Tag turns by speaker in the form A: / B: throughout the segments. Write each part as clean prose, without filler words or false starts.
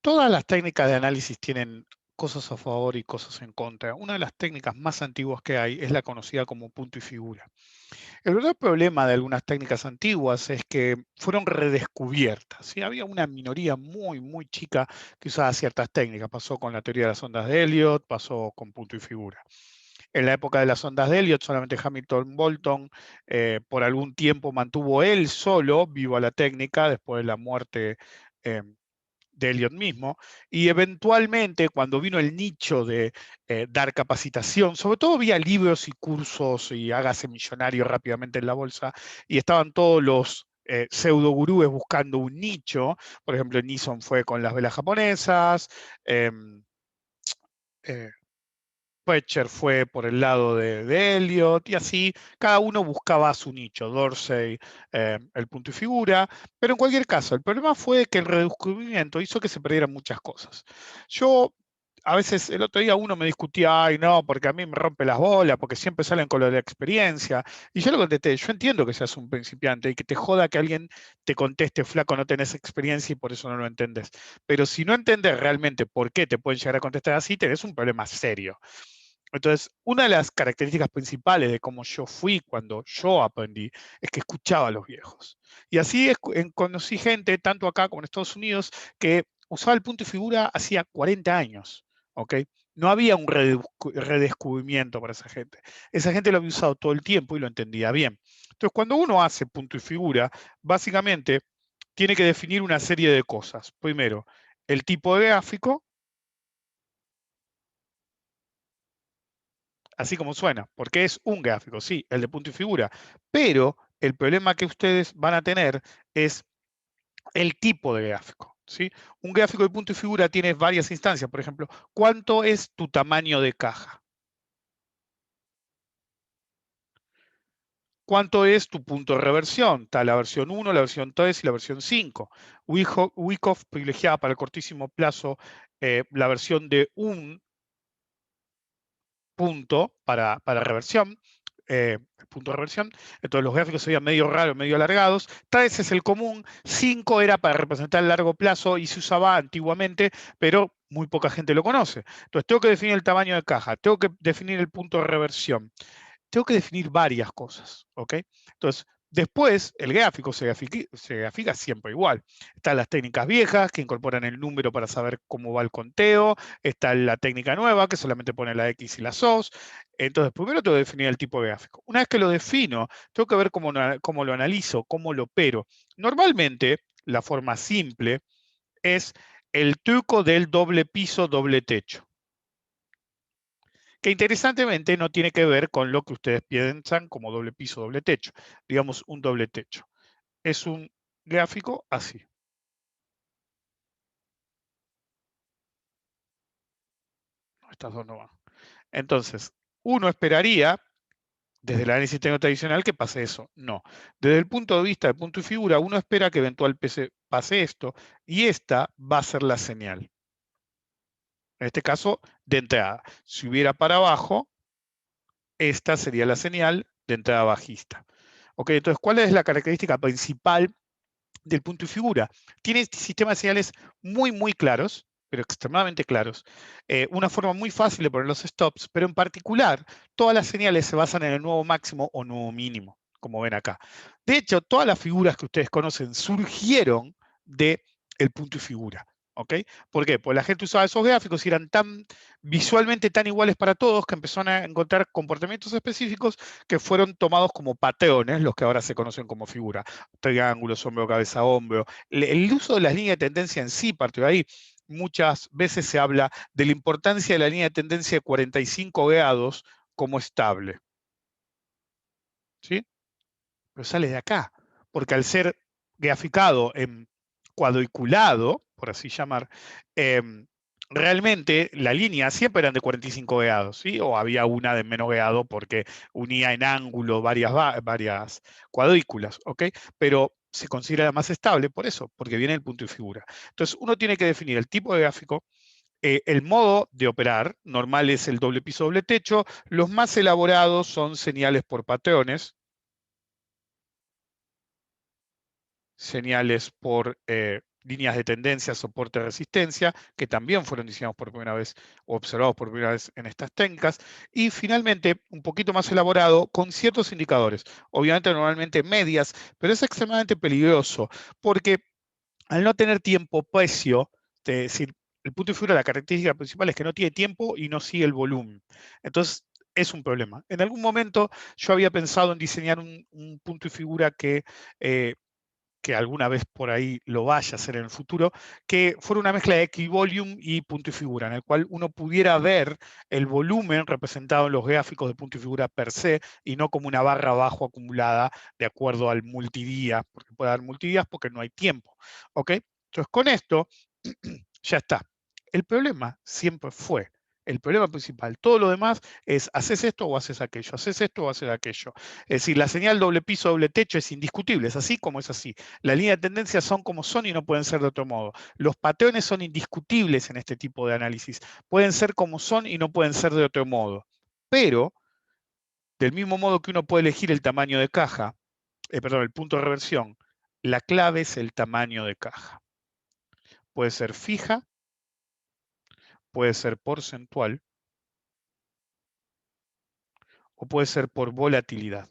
A: Todas las técnicas de análisis tienen cosas a favor y cosas en contra. Una de las técnicas más antiguas que hay es la conocida como punto y figura. El verdadero problema de algunas técnicas antiguas es que fueron redescubiertas, ¿sí? Había una minoría muy chica que usaba ciertas técnicas. Pasó con la teoría de las ondas de Elliot, pasó con punto y figura. En la época de las ondas de Elliot, solamente Hamilton Bolton por algún tiempo mantuvo él solo viva la técnica después de la muerte eh, de Elliot mismo, y eventualmente cuando vino el nicho de dar capacitación, sobre todo vía libros y cursos y hágase millonario rápidamente en la bolsa, y estaban todos los pseudo gurúes buscando un nicho. Por ejemplo, Nison fue con las velas japonesas, em, eh, Fletcher fue por el lado de Elliot, y así cada uno buscaba su nicho. Dorsey, el punto y figura, pero en cualquier caso, el problema fue que el redescubrimiento hizo que se perdieran muchas cosas. Yo, a veces, el otro día uno me discutía, ay no, porque a mí me rompe las bolas, porque siempre salen con lo de la experiencia, y yo le contesté, yo entiendo que seas un principiante y que te joda que alguien te conteste, flaco, no tenés experiencia y por eso no lo entendés, pero si no entendés realmente por qué te pueden llegar a contestar así, tenés un problema serio. Entonces, una de las características principales de cómo yo fui cuando yo aprendí es que escuchaba a los viejos. Y así conocí gente, tanto acá como en Estados Unidos, que usaba el punto y figura hacía 40 años. ¿Ok? No había un redescubrimiento para esa gente. Esa gente lo había usado todo el tiempo y lo entendía bien. Entonces, cuando uno hace punto y figura, básicamente tiene que definir una serie de cosas. Primero, el tipo de gráfico, así como suena, porque es un gráfico, sí, el de punto y figura, pero el problema que ustedes van a tener es el tipo de gráfico, ¿sí? Un gráfico de punto y figura tiene varias instancias, por ejemplo, ¿cuánto es tu tamaño de caja? ¿Cuánto es tu punto de reversión? Está la versión 1, la versión 3 y la versión 5. Wyckoff privilegiaba para el cortísimo plazo la versión de un punto para reversión, punto de reversión. Entonces los gráficos se veían medio raros, medio alargados. 3 es el común, 5 era para representar el largo plazo y se usaba antiguamente, pero muy poca gente lo conoce. Entonces tengo que definir el tamaño de caja, tengo que definir el punto de reversión, tengo que definir varias cosas, ¿ok? Entonces, después el gráfico se grafica siempre igual. Están las técnicas viejas que incorporan el número para saber cómo va el conteo, está la técnica nueva que solamente pone la X y las O's. Entonces, primero tengo que definir el tipo de gráfico. Una vez que lo defino, tengo que ver cómo lo analizo, cómo lo opero. Normalmente, la forma simple es el truco del doble piso, doble techo, que interesantemente no tiene que ver con lo que ustedes piensan como doble piso, doble techo. Digamos, un doble techo. Es un gráfico así. No, estas dos no van. Entonces, uno esperaría, desde el análisis técnico tradicional, que pase eso. No. Desde el punto de vista de punto y figura, uno espera que eventualmente pase esto, y esta va a ser la señal. En este caso, de entrada. Si hubiera para abajo, esta sería la señal de entrada bajista. Ok, entonces, ¿cuál es la característica principal del punto y figura? Tiene sistemas de señales muy claros, pero extremadamente claros. Una forma muy fácil de poner los stops, pero en particular, todas las señales se basan en el nuevo máximo o nuevo mínimo, como ven acá. De hecho, todas las figuras que ustedes conocen surgieron del punto y figura. ¿Ok? ¿Por qué? Pues la gente usaba esos gráficos y eran tan visualmente tan iguales para todos que empezaron a encontrar comportamientos específicos que fueron tomados como patrones, los que ahora se conocen como figura. Triángulos, hombro, cabeza, hombro. El uso de las líneas de tendencia en sí partió de ahí. Muchas veces se habla de la importancia de la línea de tendencia de 45 grados como estable. ¿Sí? Pero sale de acá, porque al ser graficado en cuadriculado, por así llamar, realmente la línea siempre eran de 45 grados, ¿sí? O había una de menos grado porque unía en ángulo varias cuadrículas, ¿ok? Pero se considera más estable por eso, porque viene el punto y figura. Entonces uno tiene que definir el tipo de gráfico, el modo de operar. Normal es el doble piso, doble techo. Los más elaborados son señales por patrones, señales por líneas de tendencia, soporte, resistencia, que también fueron diseñados por primera vez o observados por primera vez en estas técnicas, y finalmente, un poquito más elaborado, con ciertos indicadores, obviamente normalmente medias, pero es extremadamente peligroso, porque al no tener tiempo precio, es decir, el punto de figura, la característica principal es que no tiene tiempo y no sigue el volumen. Entonces, es un problema. En algún momento yo había pensado en diseñar un punto y figura que alguna vez por ahí lo vaya a hacer en el futuro, que fuera una mezcla de equivolium y punto y figura, en el cual uno pudiera ver el volumen representado en los gráficos de punto y figura per se, y no como una barra abajo acumulada de acuerdo al multidía, porque puede haber multidías porque no hay tiempo. ¿Ok? Entonces, con esto ya está. El problema siempre fue, el problema principal, todo lo demás es haces esto o haces aquello, haces esto o haces aquello. Es decir, la señal doble piso, doble techo es indiscutible, es así como es así. Las líneas de tendencia son como son y no pueden ser de otro modo. Los patrones son indiscutibles en este tipo de análisis. Pueden ser como son y no pueden ser de otro modo. Pero, del mismo modo que uno puede elegir el tamaño de caja, perdón, el punto de reversión, la clave es el tamaño de caja. Puede ser fija, puede ser porcentual o puede ser por volatilidad.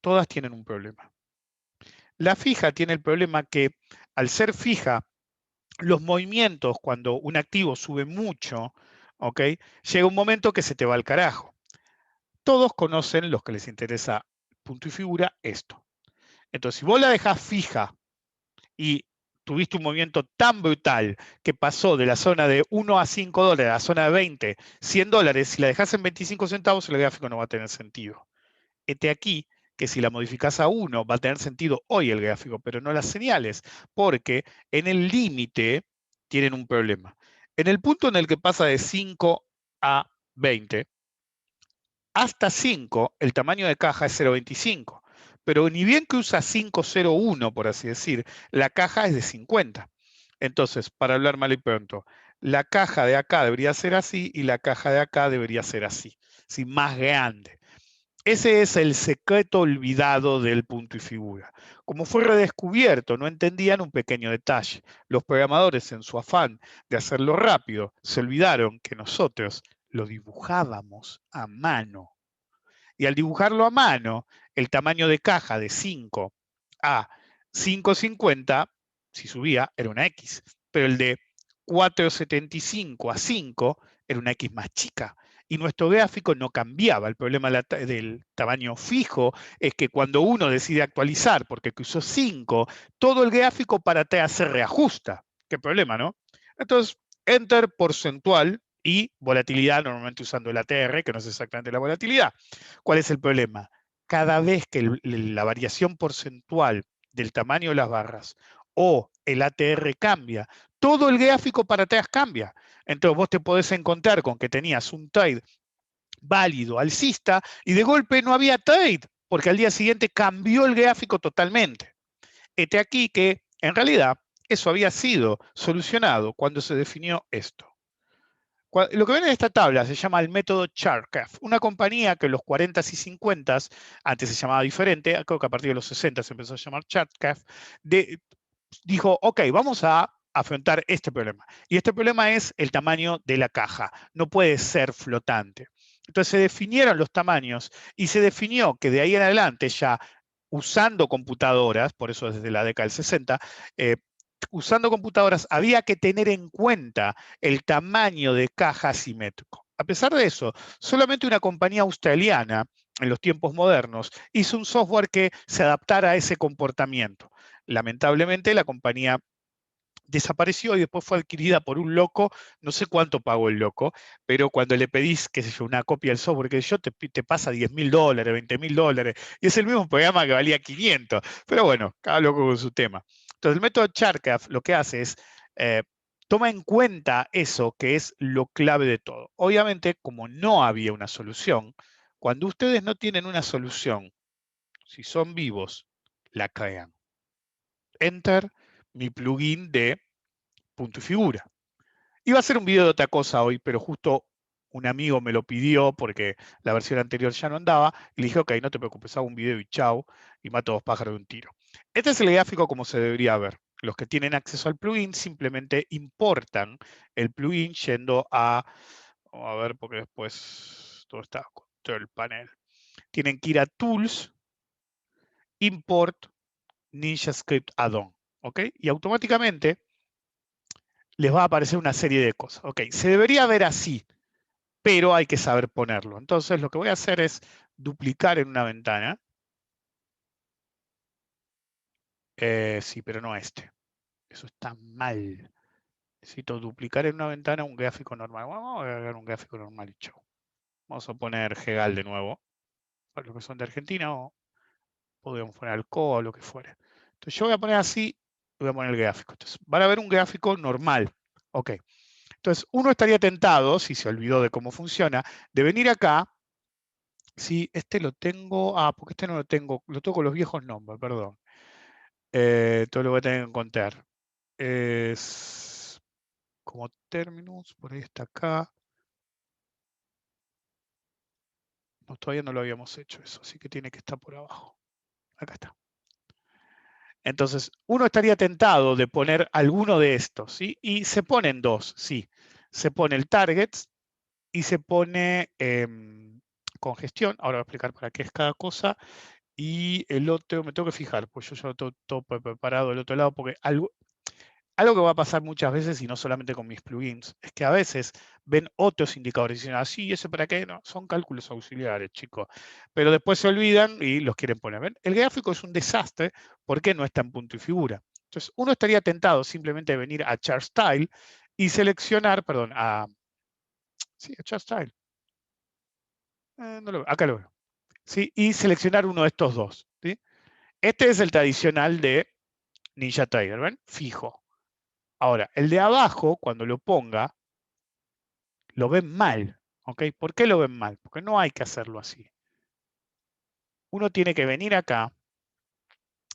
A: Todas tienen un problema. La fija tiene el problema que al ser fija, los movimientos cuando un activo sube mucho, ¿ok? Llega un momento que se te va al carajo. Todos conocen, los que les interesa punto y figura, esto. Entonces, si vos la dejás fija y tuviste un movimiento tan brutal que pasó de la zona de 1 a 5 dólares a la zona de 20, 100 dólares, si la dejás en 25 centavos, el gráfico no va a tener sentido. Este aquí que si la modificás a 1 va a tener sentido hoy el gráfico, pero no las señales, porque en el límite tienen un problema. En el punto en el que pasa de 5 a 20, hasta 5 el tamaño de caja es 0,25, pero ni bien que usa 5,01, por así decir, la caja es de 50. Entonces, para hablar mal y pronto, la caja de acá debería ser así y la caja de acá debería ser así, más grande. Ese es el secreto olvidado del punto y figura. Como fue redescubierto, no entendían un pequeño detalle. Los programadores, en su afán de hacerlo rápido, se olvidaron que nosotros lo dibujábamos a mano. Y al dibujarlo a mano, el tamaño de caja de 5 a 5,50, si subía, era una X. Pero el de 4,75 a 5 era una X más chica. Y nuestro gráfico no cambiaba. El problema del tamaño fijo es que cuando uno decide actualizar, porque usó 5, todo el gráfico para atrás se reajusta. Qué problema, ¿no? Entonces, enter porcentual y volatilidad, normalmente usando el ATR, que no es exactamente la volatilidad. ¿Cuál es el problema? Cada vez que la variación porcentual del tamaño de las barras o el ATR cambia, todo el gráfico para atrás cambia. Entonces vos te podés encontrar con que tenías un trade válido, alcista, y de golpe no había trade, porque al día siguiente cambió el gráfico totalmente. Este aquí que, en realidad, eso había sido solucionado cuando se definió esto. Lo que ven en esta tabla se llama el método Chartgraph, una compañía que en los 40s y 50s, antes se llamaba diferente, creo que a partir de los 60 se empezó a llamar Chartgraph, dijo, ok, vamos a afrontar este problema. Y este problema es el tamaño de la caja, no puede ser flotante. Entonces se definieron los tamaños y se definió que de ahí en adelante ya usando computadoras, por eso desde la década del 60, usando computadoras había que tener en cuenta el tamaño de caja asimétrico. A pesar de eso, solamente una compañía australiana en los tiempos modernos hizo un software que se adaptara a ese comportamiento. Lamentablemente la compañía desapareció y después fue adquirida por un loco, no sé cuánto pagó el loco, pero cuando le pedís, qué sé yo, una copia del software, que yo te pasa $10.000, $20.000, y es el mismo programa que valía 500, pero bueno, cada loco con su tema. Entonces el método Chartgraph lo que hace es, eh, toma en cuenta eso que es lo clave de todo. Obviamente, como no había una solución, cuando ustedes no tienen una solución, si son vivos, la crean. Enter mi plugin de punto y figura. Iba a hacer un video de otra cosa hoy, pero justo un amigo me lo pidió porque la versión anterior ya no andaba, y le dije, ok, no te preocupes, hago un video y chao, y mato dos pájaros de un tiro. Este es el gráfico como se debería ver. Los que tienen acceso al plugin simplemente importan el plugin yendo a, vamos a ver, porque después todo está control panel. Tienen que ir a Tools, Import, Ninja Script Add-on, ¿ok? Y automáticamente les va a aparecer una serie de cosas. Ok, se debería ver así, pero hay que saber ponerlo. Entonces lo que voy a hacer es duplicar en una ventana. Sí, pero no este. Eso está mal. Necesito duplicar en una ventana un gráfico normal. Bueno, vamos a agregar un gráfico normal y chau. Vamos a poner Gegal de nuevo. Para los que son de Argentina, o podríamos poner Alcoa o lo que fuere. Entonces yo voy a poner así, voy a poner el gráfico. Entonces van a ver un gráfico normal. Ok. Entonces uno estaría tentado, si se olvidó de cómo funciona, de venir acá. Sí, este lo tengo. Ah, porque este no lo tengo. Lo tengo con los viejos nombres, perdón. Todo lo voy a tener que encontrar. Es como Terminus, por ahí está acá. No, todavía no lo habíamos hecho eso, así que tiene que estar por abajo. Acá está. Entonces, uno estaría tentado de poner alguno de estos, ¿sí? Y se ponen dos, sí. Se pone el targets y se pone congestión. Ahora voy a explicar para qué es cada cosa. Y el otro, me tengo que fijar, pues yo ya lo tengo todo preparado del otro lado, porque algo que va a pasar muchas veces, y no solamente con mis plugins, es que a veces ven otros indicadores y dicen, ah, sí, ¿eso para qué? No, son cálculos auxiliares, chicos. Pero después se olvidan y los quieren poner. ¿Ven? El gráfico es un desastre porque no está en punto y figura. Entonces, uno estaría tentado simplemente de venir a Chart Style y seleccionar, perdón, sí, a Chart Style. No lo veo, acá lo veo. ¿Sí? Y seleccionar uno de estos dos. ¿Sí? Este es el tradicional de Ninja Tiger, ¿ven? Fijo. Ahora, el de abajo, cuando lo ponga, lo ven mal. ¿Ok? ¿Por qué lo ven mal? Porque no hay que hacerlo así. Uno tiene que venir acá,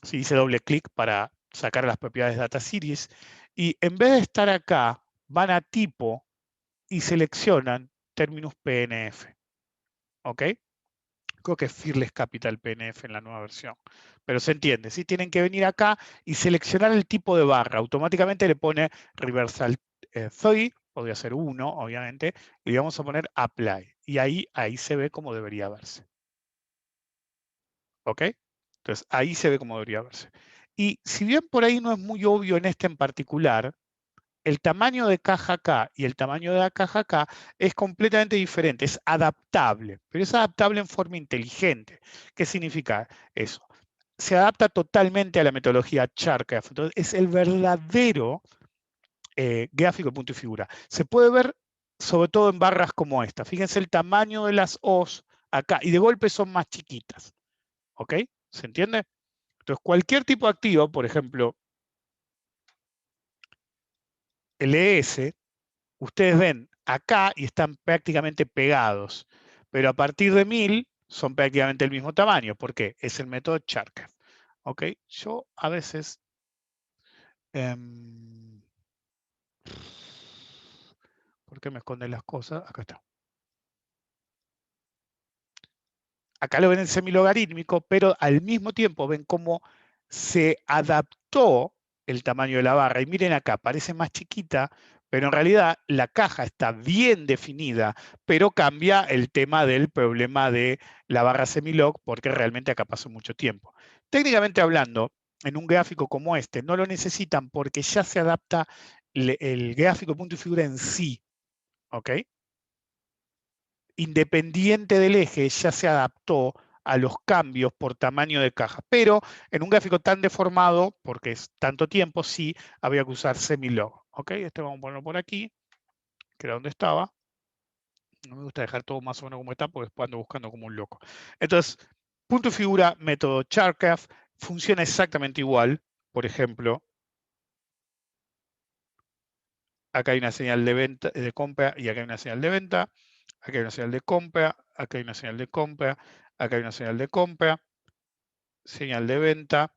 A: si dice doble clic para sacar las propiedades de Data Series, y en vez de estar acá, van a tipo y seleccionan Terminus PNF. ¿Ok? Creo que es Fearless Capital PNF en la nueva versión. Pero se entiende, ¿sí? Tienen que venir acá y seleccionar el tipo de barra. Automáticamente le pone Reversal 3, podría ser 1, obviamente, y le vamos a poner Apply. Y ahí se ve como debería verse. ¿Ok? Entonces, ahí se ve como debería verse. Y si bien por ahí no es muy obvio en este en particular, el tamaño de caja acá y el tamaño de la caja acá es completamente diferente, es adaptable, pero es adaptable en forma inteligente. ¿Qué significa eso? Se adapta totalmente a la metodología Charcraft. Entonces, es el verdadero gráfico de punto y figura. Se puede ver sobre todo en barras como esta. Fíjense el tamaño de las O's acá y de golpe son más chiquitas. ¿Ok? ¿Se entiende? Entonces, cualquier tipo de activo, por ejemplo, el ES, ustedes ven acá y están prácticamente pegados, pero a partir de 1000 son prácticamente el mismo tamaño. ¿Por qué? Es el método Charcraft. ¿Ok? Yo a veces... ¿por qué me esconden las cosas? Acá está. Acá lo ven en semilogarítmico, pero al mismo tiempo ven cómo se adaptó el tamaño de la barra. Y miren acá, parece más chiquita, pero en realidad la caja está bien definida, pero cambia el tema del problema de la barra semilog, porque realmente acá pasó mucho tiempo. Técnicamente hablando, en un gráfico como este, no lo necesitan porque ya se adapta el gráfico punto y figura en sí. ¿Ok? Independiente del eje, ya se adaptó a los cambios por tamaño de caja. Pero en un gráfico tan deformado, porque es tanto tiempo, sí había que usar semilog. ¿Ok? Este vamos a ponerlo por aquí, que era donde estaba. No me gusta dejar todo más o menos como está, porque después ando buscando como un loco. Entonces, punto y figura, método Charcraft, funciona exactamente igual. Por ejemplo, acá hay una señal de venta, de compra, y acá hay una señal de venta. Acá hay una señal de compra, acá hay una señal de compra, acá hay una señal de compra, señal de venta,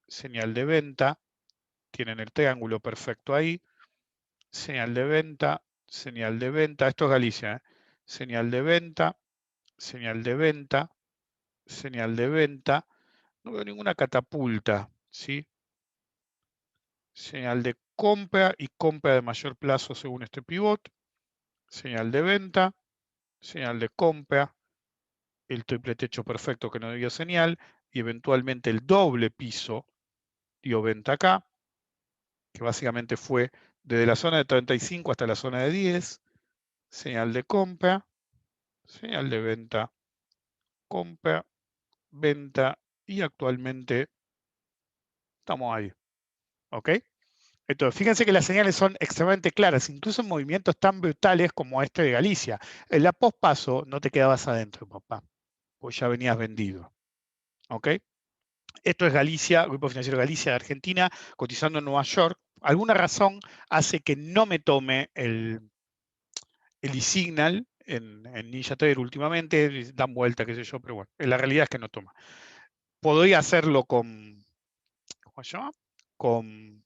A: señal de venta, tienen el triángulo perfecto ahí, señal de venta, señal de venta, esto es Galicia, ¿eh? Señal de venta, señal de venta, señal de venta, no veo ninguna catapulta, ¿sí? señal de compra y compra de mayor plazo según este pivot, señal de venta, señal de compra, el triple techo perfecto que no dio señal, y eventualmente el doble piso dio venta acá, que básicamente fue desde la zona de 35 hasta la zona de 10, señal de compra, señal de venta, compra, venta, y actualmente estamos ahí, ¿ok? Entonces, fíjense que las señales son extremadamente claras, incluso en movimientos tan brutales como este de Galicia. En la pospaso no te quedabas adentro, papá, pues ya venías vendido, ¿ok? Esto es Galicia, Grupo Financiero Galicia de Argentina, cotizando en Nueva York. Alguna razón hace que no me tome el e-signal en NinjaTrader últimamente, dan vuelta, qué sé yo, pero bueno, la realidad es que no toma. Podría hacerlo con, ¿cómo se llama? Con,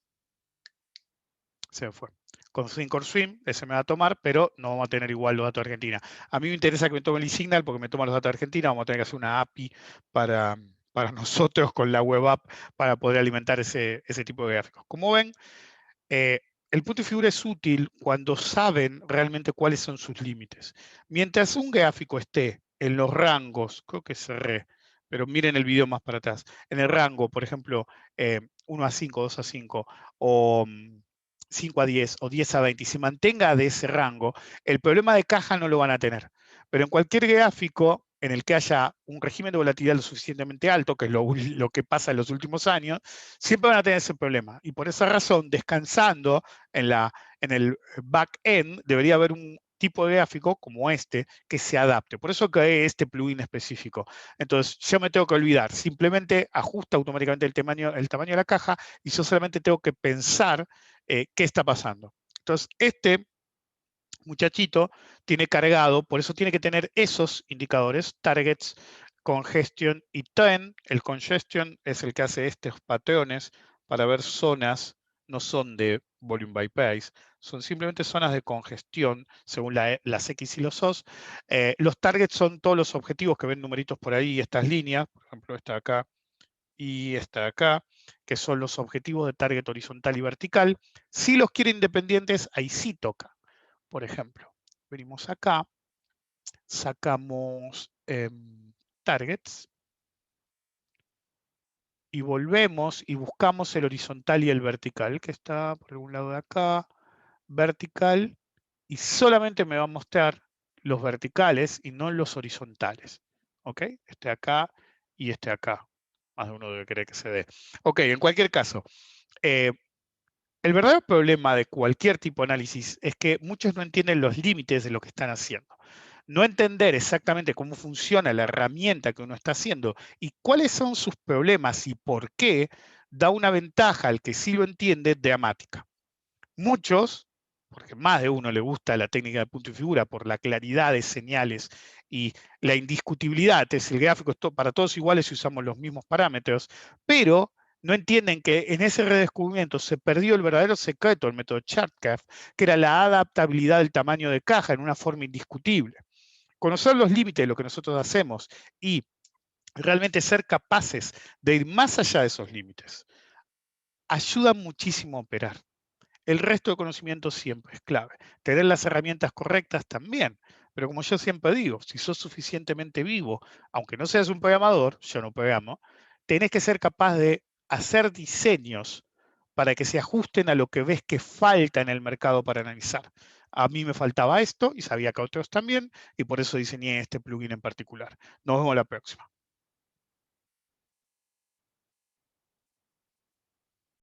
A: se me fue. Con Thinkorswim, ese me va a tomar, pero no vamos a tener igual los datos de Argentina. A mí me interesa que me tome el e-signal porque me toma los datos de Argentina, vamos a tener que hacer una API para nosotros con la web app para poder alimentar ese tipo de gráficos. Como ven, eh, el punto y figura es útil cuando saben realmente cuáles son sus límites. Mientras un gráfico esté en los rangos, creo que cerré, pero miren el video más para atrás, en el rango, por ejemplo, 1 a 5, 2 a 5, o 5 a 10, o 10 a 20, y se mantenga de ese rango, el problema de caja no lo van a tener. Pero en cualquier gráfico en el que haya un régimen de volatilidad lo suficientemente alto, que es lo que pasa en los últimos años, siempre van a tener ese problema. Y por esa razón, descansando en el back-end, debería haber un tipo de gráfico como este que se adapte. Por eso creé este plugin específico. Entonces, yo me tengo que olvidar. Simplemente ajusta automáticamente el tamaño de la caja y yo solamente tengo que pensar qué está pasando. Entonces, este muchachito tiene cargado, por eso tiene que tener esos indicadores, targets, congestion y trend. El congestion es el que hace estos patrones para ver zonas, no son de volume by price, son simplemente zonas de congestión según las X y los O's. Los targets son todos los objetivos que ven numeritos por ahí, estas líneas, por ejemplo esta de acá y esta de acá, que son los objetivos de target horizontal y vertical. Si los quiere independientes, ahí sí toca. Por ejemplo, venimos acá, sacamos targets y volvemos y buscamos el horizontal y el vertical, que está por algún lado de acá, vertical, y solamente me va a mostrar los verticales y no los horizontales. ¿Ok? Este acá y este acá. Más de uno debe querer que se dé. Ok, en cualquier caso, eh, el verdadero problema de cualquier tipo de análisis es que muchos no entienden los límites de lo que están haciendo. No entender exactamente cómo funciona la herramienta que uno está haciendo y cuáles son sus problemas y por qué da una ventaja al que sí lo entiende dramática. Muchos, porque más de uno le gusta la técnica de punto y figura por la claridad de señales y la indiscutibilidad, es el gráfico para todos iguales si usamos los mismos parámetros, pero no entienden que en ese redescubrimiento se perdió el verdadero secreto del método Chartgraph, que era la adaptabilidad del tamaño de caja en una forma indiscutible. Conocer los límites de lo que nosotros hacemos y realmente ser capaces de ir más allá de esos límites ayuda muchísimo a operar. El resto de conocimiento siempre es clave. Tener las herramientas correctas también. Pero como yo siempre digo, si sos suficientemente vivo, aunque no seas un programador, yo no programo, tenés que ser capaz de hacer diseños para que se ajusten a lo que ves que falta en el mercado para analizar. A mí me faltaba esto y sabía que a otros también, y por eso diseñé este plugin en particular. Nos vemos la próxima.